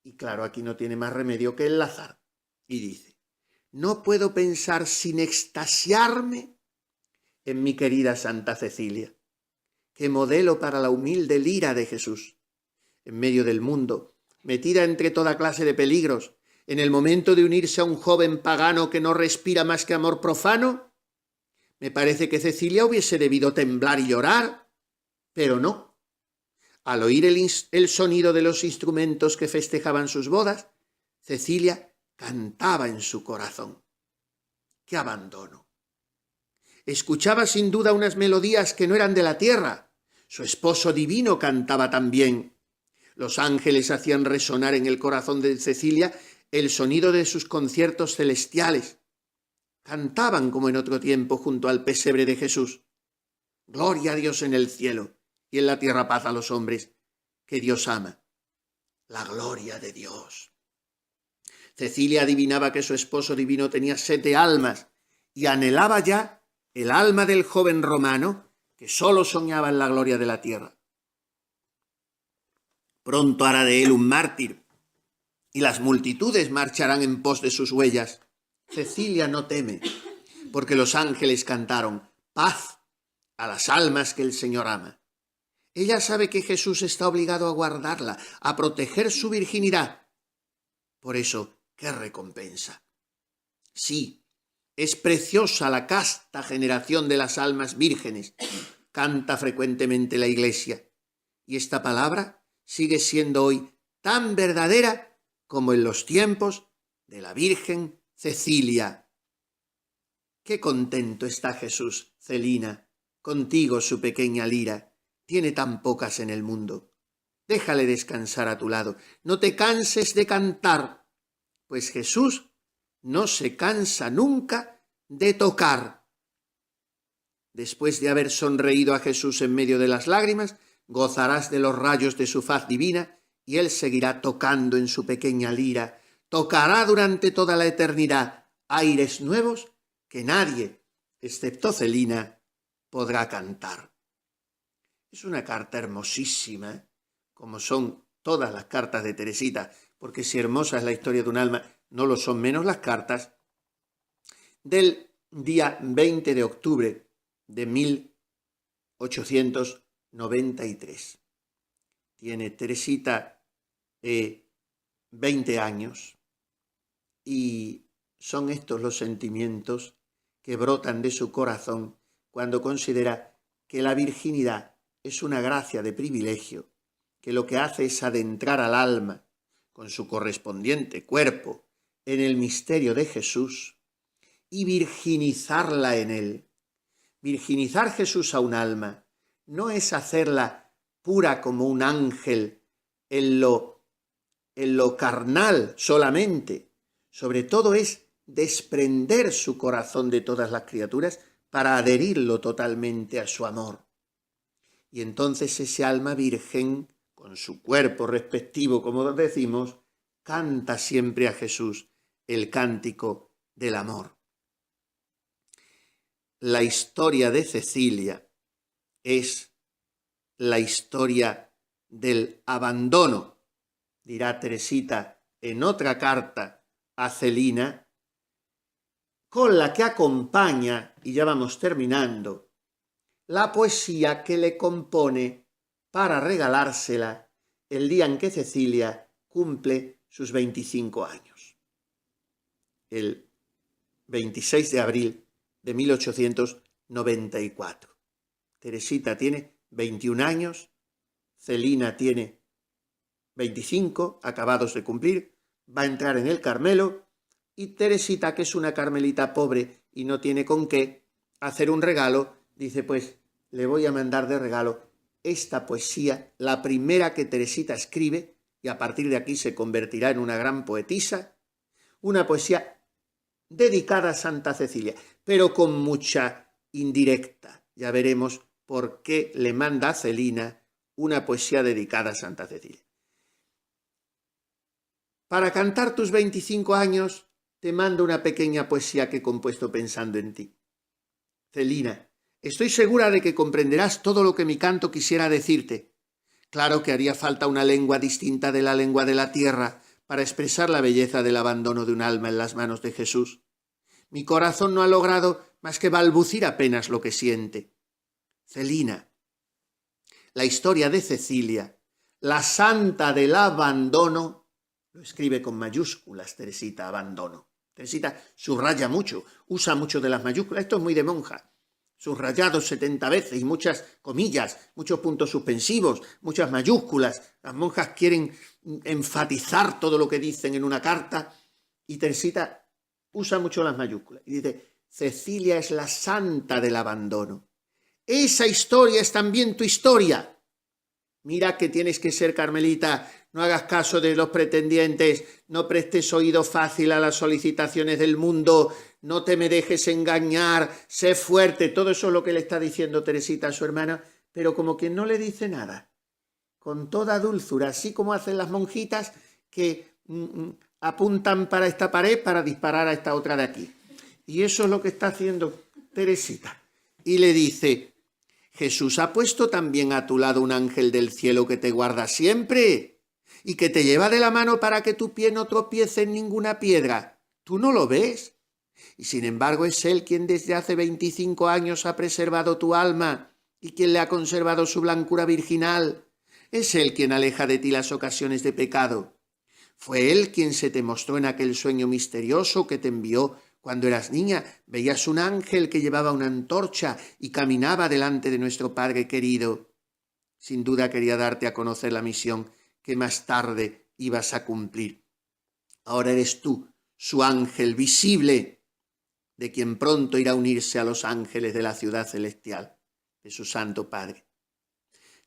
Speaker 1: Y claro, aquí no tiene más remedio que enlazar. Y dice, no puedo pensar sin extasiarme en mi querida Santa Cecilia, que modelo para la humilde lira de Jesús. En medio del mundo, metida entre toda clase de peligros, en el momento de unirse a un joven pagano que no respira más que amor profano, me parece que Cecilia hubiese debido temblar y llorar, pero no. Al oír el sonido de los instrumentos que festejaban sus bodas, Cecilia cantaba en su corazón. ¡Qué abandono! Escuchaba sin duda unas melodías que no eran de la tierra. Su esposo divino cantaba también. Los ángeles hacían resonar en el corazón de Cecilia el sonido de sus conciertos celestiales. Cantaban como en otro tiempo junto al pesebre de Jesús. Gloria a Dios en el cielo y en la tierra paz a los hombres que Dios ama. La gloria de Dios. Cecilia adivinaba que su esposo divino tenía 7 almas y anhelaba ya el alma del joven romano que sólo soñaba en la gloria de la tierra. Pronto hará de él un mártir y las multitudes marcharán en pos de sus huellas. Cecilia no teme, porque los ángeles cantaron paz a las almas que el Señor ama. Ella sabe que Jesús está obligado a guardarla, a proteger su virginidad. Por eso, ¿qué recompensa? Sí, es preciosa la casta generación de las almas vírgenes, canta frecuentemente la Iglesia, y esta palabra sigue siendo hoy tan verdadera como en los tiempos de la Virgen Cecilia. Qué contento está Jesús, Celina, contigo su pequeña lira, tiene tan pocas en el mundo. Déjale descansar a tu lado, no te canses de cantar, pues Jesús no se cansa nunca de tocar. Después de haber sonreído a Jesús en medio de las lágrimas, gozarás de los rayos de su faz divina y Él seguirá tocando en su pequeña lira, tocará durante toda la eternidad aires nuevos que nadie, excepto Celina, podrá cantar. Es una carta hermosísima, como son todas las cartas de Teresita, porque si hermosa es la historia de un alma, no lo son menos las cartas del día 20 de octubre de 1893. Tiene Teresita 20 años y son estos los sentimientos que brotan de su corazón cuando considera que la virginidad es una gracia de privilegio, que lo que hace es adentrar al alma con su correspondiente cuerpo en el misterio de Jesús y virginizarla en él. Virginizar Jesús a un alma no es hacerla pura como un ángel en lo carnal solamente, sobre todo es desprender su corazón de todas las criaturas para adherirlo totalmente a su amor. Y entonces ese alma virgen, con su cuerpo respectivo, como decimos, canta siempre a Jesús el cántico del amor. La historia de Cecilia es la historia del abandono, dirá Teresita en otra carta a Celina, con la que acompaña, y ya vamos terminando, la poesía que le compone para regalársela el día en que Cecilia cumple sus 25 años, el 26 de abril de 1894. Teresita tiene 21 años, Celina tiene 25, acabados de cumplir, va a entrar en el Carmelo, y Teresita, que es una carmelita pobre y no tiene con qué hacer un regalo, dice, pues le voy a mandar de regalo esta poesía, la primera que Teresita escribe, y a partir de aquí se convertirá en una gran poetisa, una poesía dedicada a Santa Cecilia, pero con mucha indirecta. Ya veremos por qué le manda a Celina una poesía dedicada a Santa Cecilia. Para cantar tus 25 años, te mando una pequeña poesía que he compuesto pensando en ti. Celina, estoy segura de que comprenderás todo lo que mi canto quisiera decirte. Claro que haría falta una lengua distinta de la lengua de la tierra para expresar la belleza del abandono de un alma en las manos de Jesús. Mi corazón no ha logrado más que balbucir apenas lo que siente. Celina, la historia de Cecilia, la santa del abandono, lo escribe con mayúsculas Teresita, abandono. Teresita subraya mucho, usa mucho de las mayúsculas, esto es muy de monja. Subrayados 70 veces y muchas comillas, muchos puntos suspensivos, muchas mayúsculas. Las monjas quieren enfatizar todo lo que dicen en una carta y Teresita usa mucho las mayúsculas. Y dice, Cecilia es la santa del abandono. Esa historia es también tu historia. Mira que tienes que ser carmelita, no hagas caso de los pretendientes, no prestes oído fácil a las solicitaciones del mundo, no te me dejes engañar, sé fuerte. Todo eso es lo que le está diciendo Teresita a su hermana, pero como quien no le dice nada, con toda dulzura, así como hacen las monjitas que apuntan para esta pared para disparar a esta otra de aquí. Y eso es lo que está haciendo Teresita. Y le dice, Jesús ha puesto también a tu lado un ángel del cielo que te guarda siempre y que te lleva de la mano para que tu pie no tropiece en ninguna piedra. ¿Tú no lo ves? Y sin embargo es Él quien desde hace 25 años ha preservado tu alma y quien le ha conservado su blancura virginal. Es Él quien aleja de ti las ocasiones de pecado. Fue Él quien se te mostró en aquel sueño misterioso que te envió cuando eras niña. Veías un ángel que llevaba una antorcha y caminaba delante de nuestro Padre querido. Sin duda quería darte a conocer la misión que más tarde ibas a cumplir. Ahora eres tú, su ángel visible, de quien pronto irá a unirse a los ángeles de la ciudad celestial, de su Santo Padre.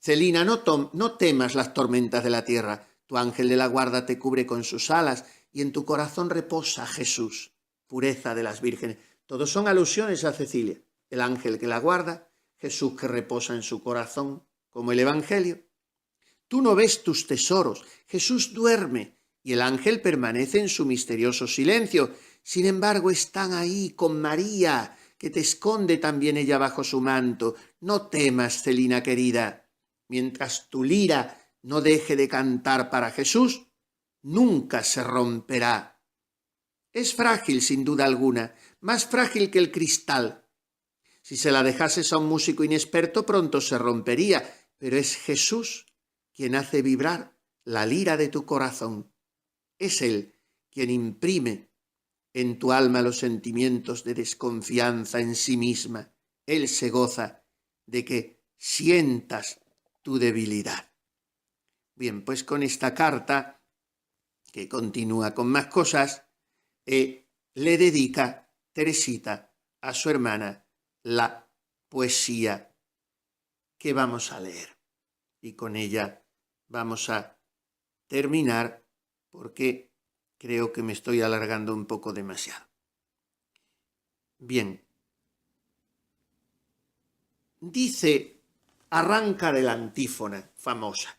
Speaker 1: Celina, no temas las tormentas de la tierra. Tu ángel de la guarda te cubre con sus alas y en tu corazón reposa Jesús, pureza de las vírgenes. Todos son alusiones a Cecilia. El ángel que la guarda, Jesús que reposa en su corazón, como el Evangelio. Tú no ves tus tesoros, Jesús duerme y el ángel permanece en su misterioso silencio. Sin embargo, están ahí con María, que te esconde también ella bajo su manto. No temas, Celina querida. Mientras tu lira no deje de cantar para Jesús, nunca se romperá. Es frágil, sin duda alguna, más frágil que el cristal. Si se la dejases a un músico inexperto, pronto se rompería, pero es Jesús quien hace vibrar la lira de tu corazón. Es Él quien imprime en tu alma los sentimientos de desconfianza en sí misma. Él se goza de que sientas tu debilidad. Bien, pues con esta carta, que continúa con más cosas, le dedica Teresita a su hermana la poesía que vamos a leer. Y con ella vamos a terminar porque creo que me estoy alargando un poco demasiado. Bien. Arranca de la antífona famosa.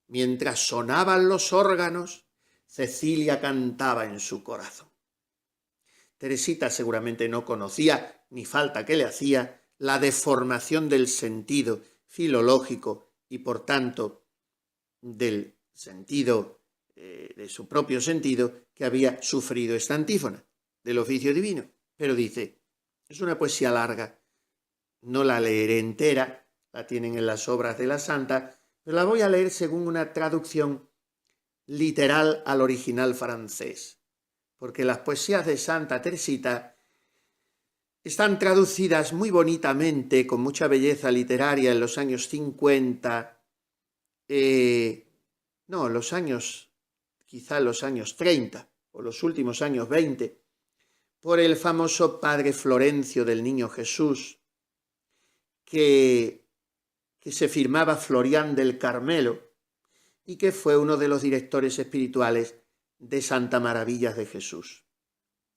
Speaker 1: Mientras sonaban los órganos, Cecilia cantaba en su corazón. Teresita seguramente no conocía, ni falta que le hacía, la deformación del sentido filológico y, por tanto, del sentido, de su propio sentido, que había sufrido esta antífona del oficio divino. Pero dice, es una poesía larga, no la leeré entera, la tienen en las obras de la santa, pero la voy a leer según una traducción literal al original francés, porque las poesías de Santa Teresita están traducidas muy bonitamente, con mucha belleza literaria en los años 50, quizá los años 30 o los últimos años 20, por el famoso padre Florencio del Niño Jesús, que se firmaba Florián del Carmelo y que fue uno de los directores espirituales de Santa Maravillas de Jesús.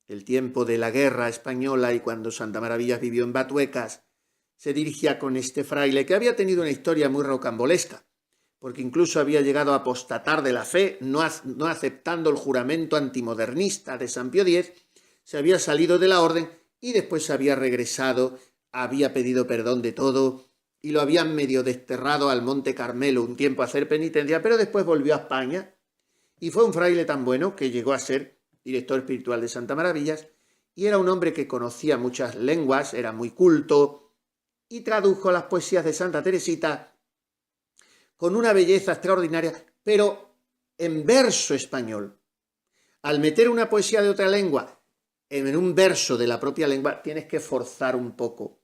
Speaker 1: El tiempo de la guerra española y cuando Santa Maravillas vivió en Batuecas, se dirigía con este fraile que había tenido una historia muy rocambolesca, porque incluso había llegado a apostatar de la fe, no aceptando el juramento antimodernista de San Pío X, se había salido de la orden y después se había regresado, había pedido perdón de todo y lo habían medio desterrado al Monte Carmelo un tiempo a hacer penitencia, pero después volvió a España y fue un fraile tan bueno que llegó a ser director espiritual de Santa Maravillas y era un hombre que conocía muchas lenguas, era muy culto y tradujo las poesías de Santa Teresita con una belleza extraordinaria, pero en verso español. Al meter una poesía de otra lengua en un verso de la propia lengua, tienes que forzar un poco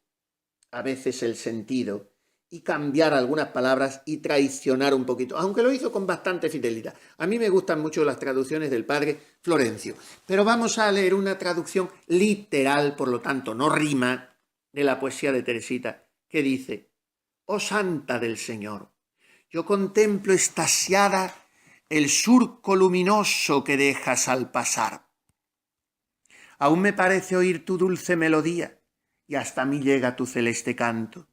Speaker 1: a veces el sentido y cambiar algunas palabras y traicionar un poquito, aunque lo hizo con bastante fidelidad. A mí me gustan mucho las traducciones del padre Florencio, pero vamos a leer una traducción literal, por lo tanto no rima, de la poesía de Teresita, que dice: «Oh Santa del Señor, yo contemplo extasiada el surco luminoso que dejas al pasar. Aún me parece oír tu dulce melodía y hasta a mí llega tu celeste canto.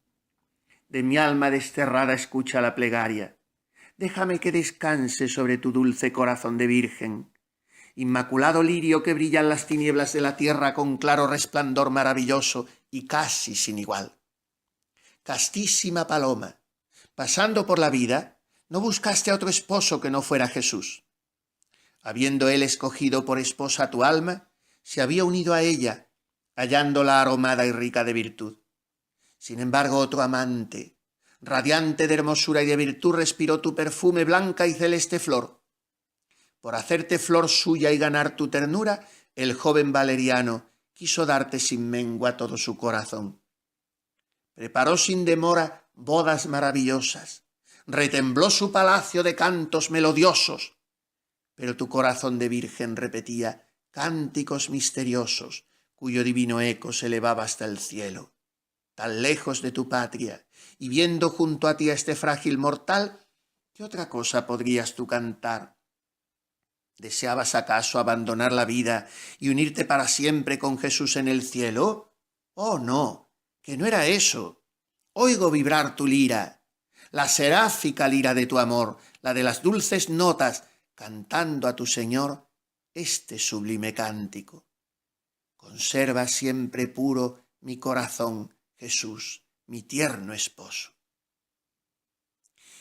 Speaker 1: De mi alma desterrada escucha la plegaria. Déjame que descanse sobre tu dulce corazón de virgen. Inmaculado lirio que brilla en las tinieblas de la tierra con claro resplandor maravilloso y casi sin igual. Castísima paloma, pasando por la vida, no buscaste a otro esposo que no fuera Jesús. Habiendo él escogido por esposa tu alma, se había unido a ella, hallándola aromada y rica de virtud. Sin embargo, otro amante, radiante de hermosura y de virtud, respiró tu perfume, blanca y celeste flor. Por hacerte flor suya y ganar tu ternura, el joven Valeriano quiso darte sin mengua todo su corazón. Preparó sin demora bodas maravillosas, retembló su palacio de cantos melodiosos, pero tu corazón de virgen repetía cánticos misteriosos, cuyo divino eco se elevaba hasta el cielo. Tan lejos de tu patria, y viendo junto a ti a este frágil mortal, ¿qué otra cosa podrías tú cantar? ¿Deseabas acaso abandonar la vida y unirte para siempre con Jesús en el cielo? Oh, no, que no era eso. Oigo vibrar tu lira, la seráfica lira de tu amor, la de las dulces notas, cantando a tu Señor este sublime cántico. Conserva siempre puro mi corazón, Jesús, mi tierno esposo.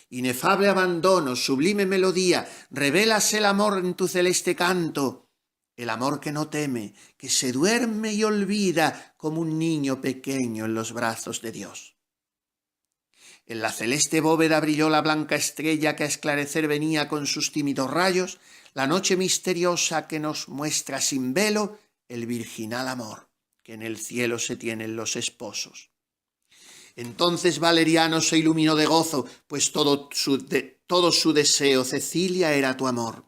Speaker 1: Inefable abandono, sublime melodía, revelas el amor en tu celeste canto, el amor que no teme, que se duerme y olvida como un niño pequeño en los brazos de Dios. En la celeste bóveda brilló la blanca estrella que a esclarecer venía con sus tímidos rayos, la noche misteriosa que nos muestra sin velo el virginal amor que en el cielo se tienen los esposos. Entonces Valeriano se iluminó de gozo, pues todo su deseo, Cecilia, era tu amor.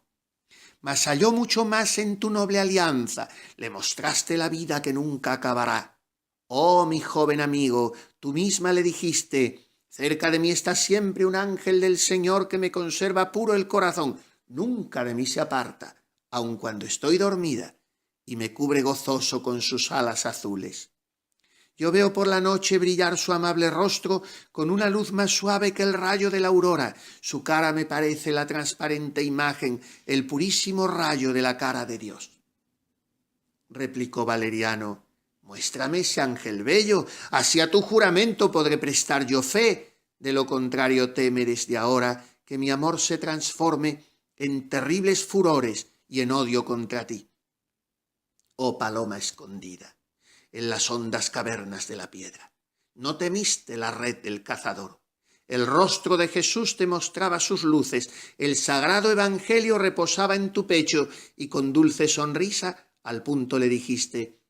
Speaker 1: Mas halló mucho más en tu noble alianza, le mostraste la vida que nunca acabará. Oh, mi joven amigo, tú misma le dijiste: cerca de mí está siempre un ángel del Señor que me conserva puro el corazón, nunca de mí se aparta, aun cuando estoy dormida, y me cubre gozoso con sus alas azules. Yo veo por la noche brillar su amable rostro con una luz más suave que el rayo de la aurora. Su cara me parece la transparente imagen, el purísimo rayo de la cara de Dios. Replicó Valeriano: muéstrame ese ángel bello, así a tu juramento podré prestar yo fe. De lo contrario teme desde ahora que mi amor se transforme en terribles furores y en odio contra ti. Oh paloma escondida en las hondas cavernas de la piedra, no temiste la red del cazador. El rostro de Jesús te mostraba sus luces, el sagrado evangelio reposaba en tu pecho, y con dulce sonrisa al punto le dijiste: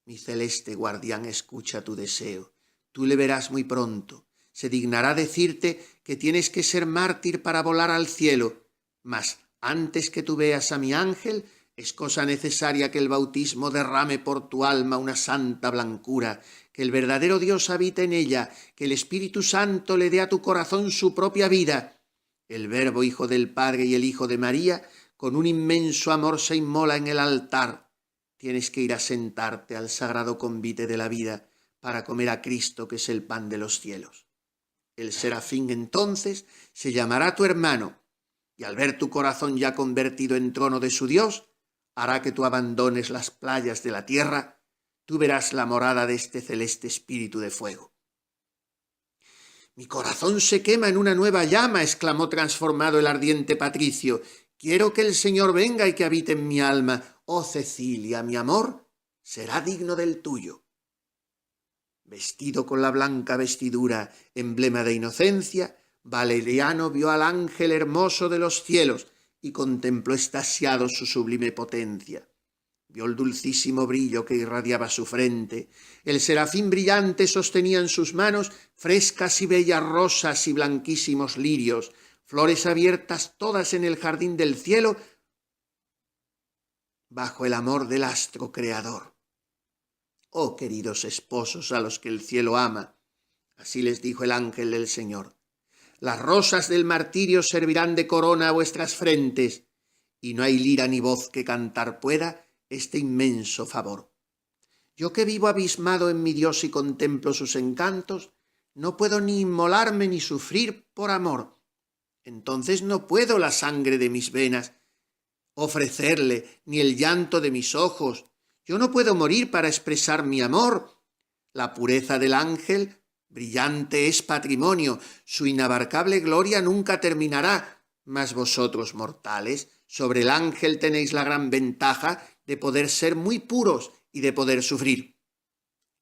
Speaker 1: mi celeste guardián escucha tu deseo, tú le verás muy pronto, se dignará decirte que tienes que ser mártir para volar al cielo, mas antes que tú veas a mi ángel, es cosa necesaria que el bautismo derrame por tu alma una santa blancura, que el verdadero Dios habite en ella, que el Espíritu Santo le dé a tu corazón su propia vida. El Verbo, Hijo del Padre y el Hijo de María, con un inmenso amor se inmola en el altar. Tienes que ir a sentarte al sagrado convite de la vida para comer a Cristo, que es el pan de los cielos. El serafín entonces se llamará tu hermano, y al ver tu corazón ya convertido en trono de su Dios, hará que tú abandones las playas de la tierra, tú verás la morada de este celeste espíritu de fuego. Mi corazón se quema en una nueva llama, exclamó transformado el ardiente patricio. Quiero que el Señor venga y que habite en mi alma. Oh Cecilia, mi amor será digno del tuyo. Vestido con la blanca vestidura, emblema de inocencia, Valeriano vio al ángel hermoso de los cielos y contempló extasiado su sublime potencia. Vio el dulcísimo brillo que irradiaba su frente. El serafín brillante sostenía en sus manos frescas y bellas rosas y blanquísimos lirios, flores abiertas todas en el jardín del cielo, bajo el amor del astro creador. Oh queridos esposos a los que el cielo ama, así les dijo el ángel del Señor, las rosas del martirio servirán de corona a vuestras frentes, y no hay lira ni voz que cantar pueda este inmenso favor. Yo que vivo abismado en mi Dios y contemplo sus encantos, no puedo ni inmolarme ni sufrir por amor. Entonces no puedo la sangre de mis venas ofrecerle, ni el llanto de mis ojos. Yo no puedo morir para expresar mi amor. La pureza del ángel brillante es patrimonio, su inabarcable gloria nunca terminará, mas vosotros, mortales, sobre el ángel tenéis la gran ventaja de poder ser muy puros y de poder sufrir.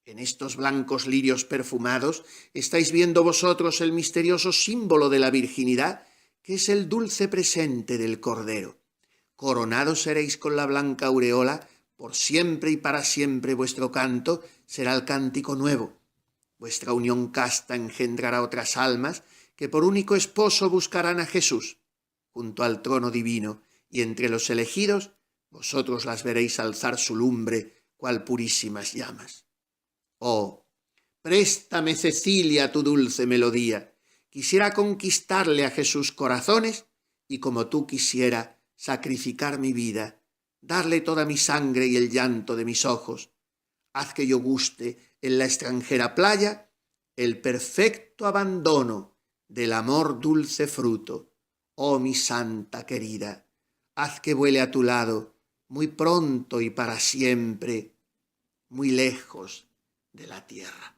Speaker 1: En estos blancos lirios perfumados estáis viendo vosotros el misterioso símbolo de la virginidad, que es el dulce presente del Cordero. Coronados seréis con la blanca aureola, por siempre y para siempre vuestro canto será el cántico nuevo. Vuestra unión casta engendrará otras almas que por único esposo buscarán a Jesús. Junto al trono divino y entre los elegidos, vosotros las veréis alzar su lumbre cual purísimas llamas. Oh, préstame, Cecilia, tu dulce melodía. Quisiera conquistarle a Jesús corazones y, como tú quisiera, sacrificar mi vida, darle toda mi sangre y el llanto de mis ojos. Haz que yo guste en la extranjera playa el perfecto abandono del amor dulce fruto. Oh mi santa querida, haz que vuele a tu lado muy pronto y para siempre, muy lejos de la tierra.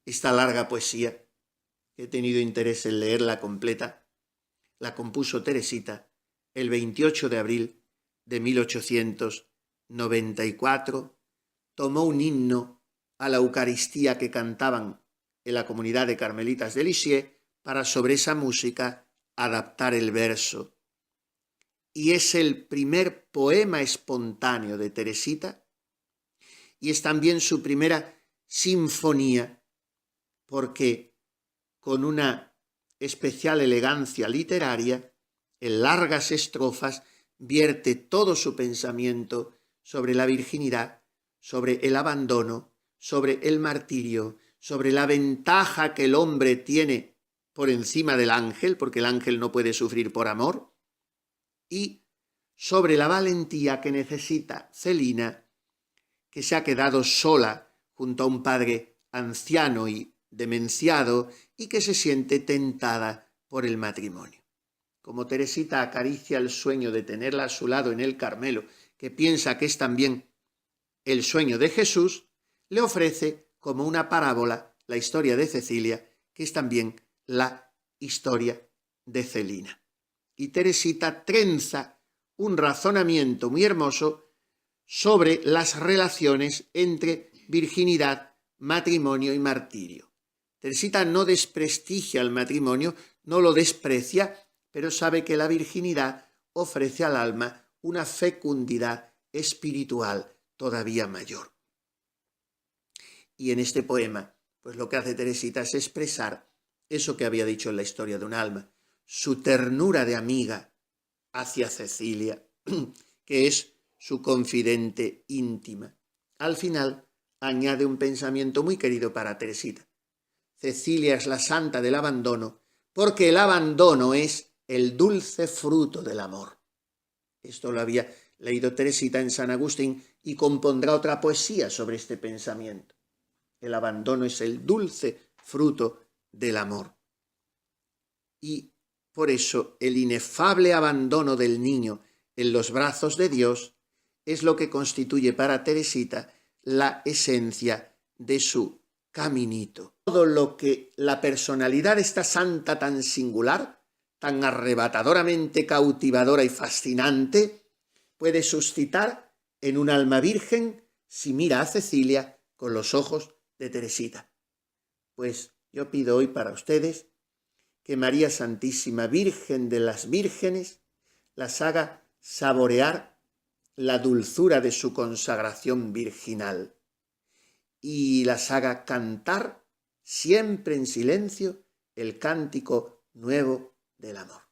Speaker 1: Esta larga poesía, que he tenido interés en leerla completa, la compuso Teresita el 28 de abril de 1894, tomó un himno a la Eucaristía que cantaban en la comunidad de Carmelitas de Lisieux para sobre esa música adaptar el verso. Y es el primer poema espontáneo de Teresita y es también su primera sinfonía, porque con una especial elegancia literaria, en largas estrofas, vierte todo su pensamiento sobre la virginidad, sobre el abandono, sobre el martirio, sobre la ventaja que el hombre tiene por encima del ángel, porque el ángel no puede sufrir por amor, y sobre la valentía que necesita Celina, que se ha quedado sola junto a un padre anciano y demenciado y que se siente tentada por el matrimonio. Como Teresita acaricia el sueño de tenerla a su lado en el Carmelo, que piensa que es también el sueño de Jesús, le ofrece como una parábola la historia de Cecilia, que es también la historia de Celina. Y Teresita trenza un razonamiento muy hermoso sobre las relaciones entre virginidad, matrimonio y martirio. Teresita no desprestigia el matrimonio, no lo desprecia, pero sabe que la virginidad ofrece al alma una fecundidad espiritual todavía mayor. Y en este poema, pues lo que hace Teresita es expresar eso que había dicho en la historia de un alma, su ternura de amiga hacia Cecilia, que es su confidente íntima. Al final añade un pensamiento muy querido para Teresita. Cecilia es la santa del abandono, porque el abandono es el dulce fruto del amor. Esto lo había leído Teresita en San Agustín y compondrá otra poesía sobre este pensamiento. El abandono es el dulce fruto del amor. Y por eso el inefable abandono del niño en los brazos de Dios es lo que constituye para Teresita la esencia de su caminito. Todo lo que la personalidad de esta santa tan singular, tan arrebatadoramente cautivadora y fascinante, puede suscitar en un alma virgen si mira a Cecilia con los ojos de Teresita. Pues yo pido hoy para ustedes que María Santísima, Virgen de las Vírgenes, las haga saborear la dulzura de su consagración virginal y las haga cantar siempre en silencio el cántico nuevo del amor.